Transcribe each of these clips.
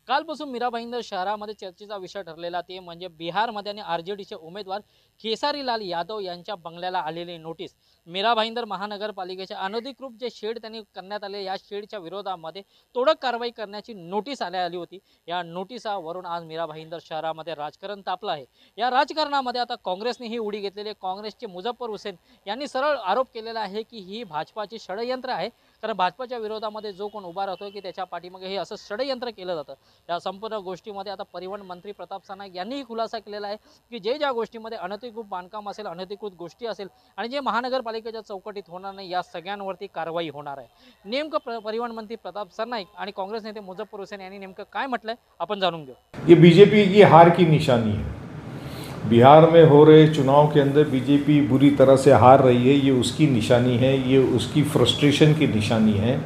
कालपासून मीरा भाईंदर शहरामध्ये चर्चेचा विषय ठरलेला ते म्हणजे बिहारमध्ये आणि आरजेडीचे उमेदवार केसारीलाल यादव यांच्या बंगल्याला आलेली नोटीस। मीरा भाईंदर महानगरपालिकेच्या अनधिकृत जे शेड त्यांनी करण्यात आले या शेडच्या विरोधामध्ये तोडक कारवाई करण्याची नोटीस आली होती। या नोटिसावरून आज मीरा भाईंदर शहरामध्ये राजकारण तापलं आहे। या राजकारणामध्ये आता काँग्रेसने ही उडी घेतलेली आहे। काँग्रेसचे मुझफ्फर हुसैन यांनी सरळ आरोप केलेला आहे की ही भाजपाची षडयंत्र आहे, कारण भाजपाच्या विरोधामध्ये जो कोण उभा राहतो की त्याच्या पाठीमागे हे असं षडयंत्र केलं जातं। या संपूर्ण गोष्टीमध्ये आता परिवहन मंत्री प्रताप सरनाईक यांनीही खुलासा केलेला आहे की ज्या गोष्टीमध्ये अनधिकृत बांधकाम असेल, अनधिकृत गोष्टी असेल आणि जे महानगरपालिकेच्या चौकटीत होणार नाही या सगळ्यांवरती कारवाई होणार आहे। नेमकं परिवहन मंत्री प्रताप सरनाईक आणि काँग्रेस नेते मुझफ्फर हुसैन यांनी नेमकं काय म्हटलंय आपण जाणून घेऊ। ये बीजेपी की हार की निशानी है। बिहार में हो रहे चुनाव के अंदर बीजेपी बुरी तरह से हार रही है, ये उसकी निशानी है, ये उसकी फ्रस्ट्रेशन की निशानी है।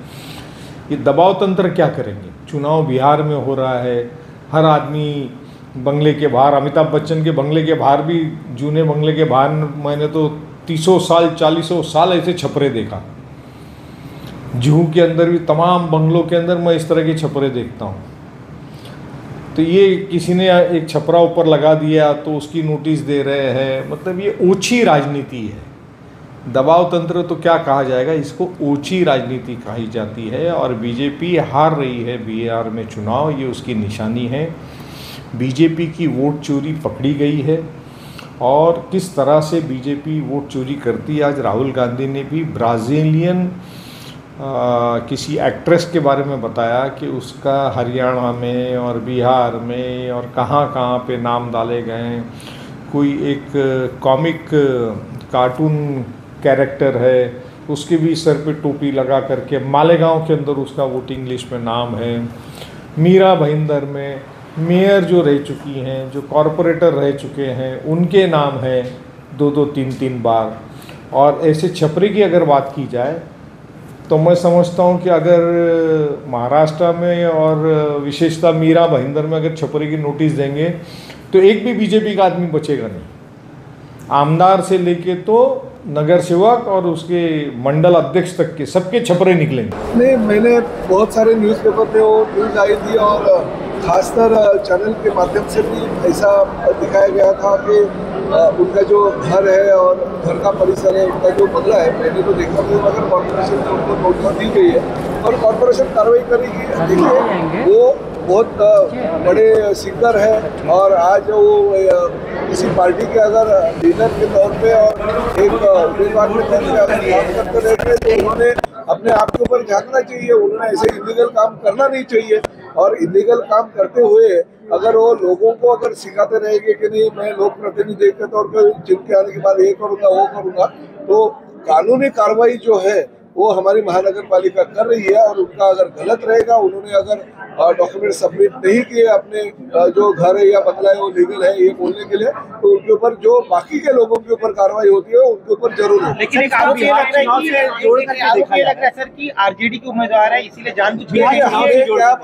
ये दबाव तंत्र क्या करेंगे? चुनाव बिहार में हो रहा है, हर आदमी बंगले के बाहर, अमिताभ बच्चन के बंगले के बाहर भी, जूने बंगले के बाहर मैंने तो 30 साल 40 साल ऐसे छपरे देखा। जूहू के अंदर भी तमाम बंगलों के अंदर मैं इस तरह के छपरे देखता हूँ। तो ये किसी ने एक छपरा ऊपर लगा दिया तो उसकी नोटिस दे रहे हैं, मतलब ये ओछी राजनीति है। दबाव तंत्र तो क्या कहा जाएगा, इसको ओछी राजनीति कही जाती है। और बीजेपी हार रही है बिहार में चुनाव, ये उसकी निशानी है। बीजेपी की वोट चोरी पकड़ी गई है और किस तरह से बीजेपी वोट चोरी करती है। आज राहुल गांधी ने भी ब्राज़ीलियन किसी एक्ट्रेस के बारे में बताया कि उसका हरियाणा में और बिहार में और कहाँ कहाँ पे नाम डाले गए हैं। कोई एक कॉमिक कार्टून कैरेक्टर है, उसके भी सर पे टोपी लगा करके मालेगांव के अंदर उसका वोटिंग लिस्ट में नाम है। मीरा भाईंदर में मेयर जो रह चुकी हैं, जो कॉरपोरेटर रह चुके हैं, उनके नाम है 2-2 3-3 बार। और ऐसे छपरे की अगर बात की जाए तो मैं समझता हूँ कि अगर महाराष्ट्र में और विशेषतः मीरा भाईंदर में अगर छपरे की नोटिस देंगे तो एक भी बीजेपी का आदमी बचेगा नहीं। आमदार से लेके तो नगर सेवक और उसके मंडल अध्यक्ष तक के सबके छपरे निकलेंगे। नहीं, मैंने बहुत सारे न्यूज़पेपर में वो न्यूज़ आई थी और खासकर चैनल के माध्यम से भी ऐसा दिखाया गया था कि उनका जो घर है और घर का परिसर है, उनका जो बंगला है, मैंने तो देखा नहीं, मगर कॉर्पोरेशन को उनको नोटिस दी गई है और कॉर्पोरेशन कार्रवाई करेगी। देखिए, वो बहुत बड़े सिंगर है और आज वो किसी पार्टी के अगर लीडर के तौर पे और एक उम्मीदवार के तौर पे अगर काम करते रहेंगे तो उन्होंने अपने आप के ऊपर झांकना चाहिए। उन्होंने ऐसे इलीगल काम करना नहीं चाहिए और इलीगल काम करते हुए अगर वो लोगों को अगर सिखाते रहेंगे कि नहीं मैं लोक प्रतिनिधि के तौर पर जिनके आने के बाद ये करूँगा वो करूँगा, तो कानूनी कार्रवाई जो है वो हमारी महानगर पालिका कर रही है। और उनका अगर गलत रहेगा, उन्होंने अगर डॉक्यूमेंट सबमिट नहीं किए अपने जो घर है या बंगला है वो लीगल है ये बोलने के लिए, तो उनके ऊपर जो बाकी के लोगों के ऊपर कार्रवाई होती है उनके ऊपर जरूर है। लेकिन एक आरोप ये लग रहा है सर कि आरजेडी के उम्मीदवार है, इसीलिए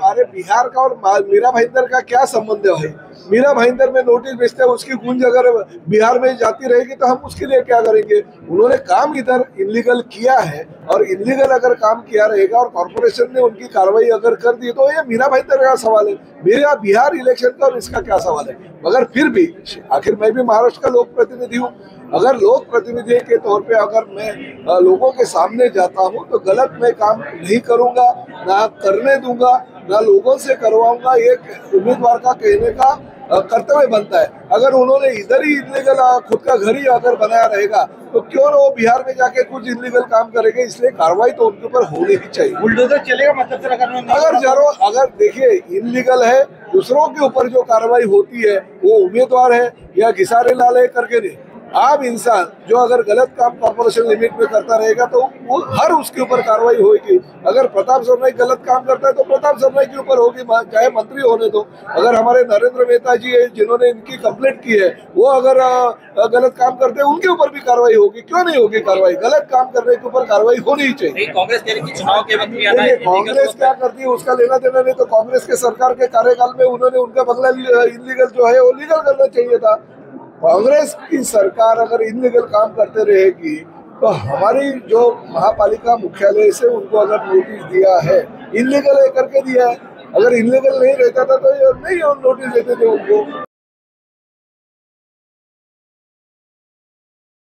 अरे बिहार का और मीरा भाईंदर का क्या संबंध है भाई? मीरा भाईंदर में नोटिस भेजते हैं, उसकी गूंज अगर बिहार में जाती रहेगी तो हम उसके लिए क्या करेंगे? उन्होंने काम इधर इलीगल किया है और इलीगल अगर काम किया रहेगा और कॉर्पोरेशन ने उनकी कार्रवाई अगर कर दी तो ये मीरा भाईंदर का सवाल है, मेरा बिहार इलेक्शन का और इसका क्या सवाल है? मगर फिर भी आखिर मैं भी महाराष्ट्र का लोक प्रतिनिधि हूँ। अगर लोक प्रतिनिधि के तौर पे अगर मैं लोगों के सामने जाता हूँ तो गलत मैं काम नहीं करूँगा, ना करने दूंगा, ना लोगों से करवाऊंगा। एक उम्मीदवार का कहने का कर्तव्य बनता है। अगर उन्होंने इधर ही इलीगल खुद का घर ही अगर बनाया रहेगा तो क्यों वो बिहार में जाके कुछ इलीगल काम करेंगे? इसलिए कार्रवाई तो उनके ऊपर होनी ही चाहिए। बुलडोजर चलेगा मतलब सर? अगर देखिए इलीगल है, दूसरों के ऊपर जो कार्रवाई होती है वो उम्मीदवार है या घिसारे लाल है करके नहीं, आम इंसान जो अगर गलत काम कॉर्पोरेशन लिमिट में करता रहेगा तो वो हर उसके ऊपर कार्रवाई होगी। अगर प्रताप सरनाईक गलत काम करता है तो प्रताप सरनाईक के ऊपर होगी, चाहे मंत्री होने दो। अगर हमारे नरेंद्र मेहता जी है जिन्होंने इनकी कंप्लेंट की है, वो अगर गलत काम करते हैं उनके ऊपर भी कार्रवाई होगी। क्यों नहीं होगी कार्रवाई? गलत काम करने के ऊपर कार्रवाई होनी ही चाहिए। कांग्रेस कह रही थी चुनाव के वक्त भी आना है। कांग्रेस क्या करती है उसका लेना देना नहीं। तो कांग्रेस के सरकार के कार्यकाल में उन्होंने उनका बंगला इलीगल जो है वो लीगल करना चाहिए था। कांग्रेस की सरकार अगर इलीगल काम करते रहेगी तो हमारी जो महापालिका मुख्यालय से उनको अगर नोटिस दिया है, इलीगल है करके दिया है, अगर इलीगल नहीं रहता था तो नहीं नोटिस देते थे उनको।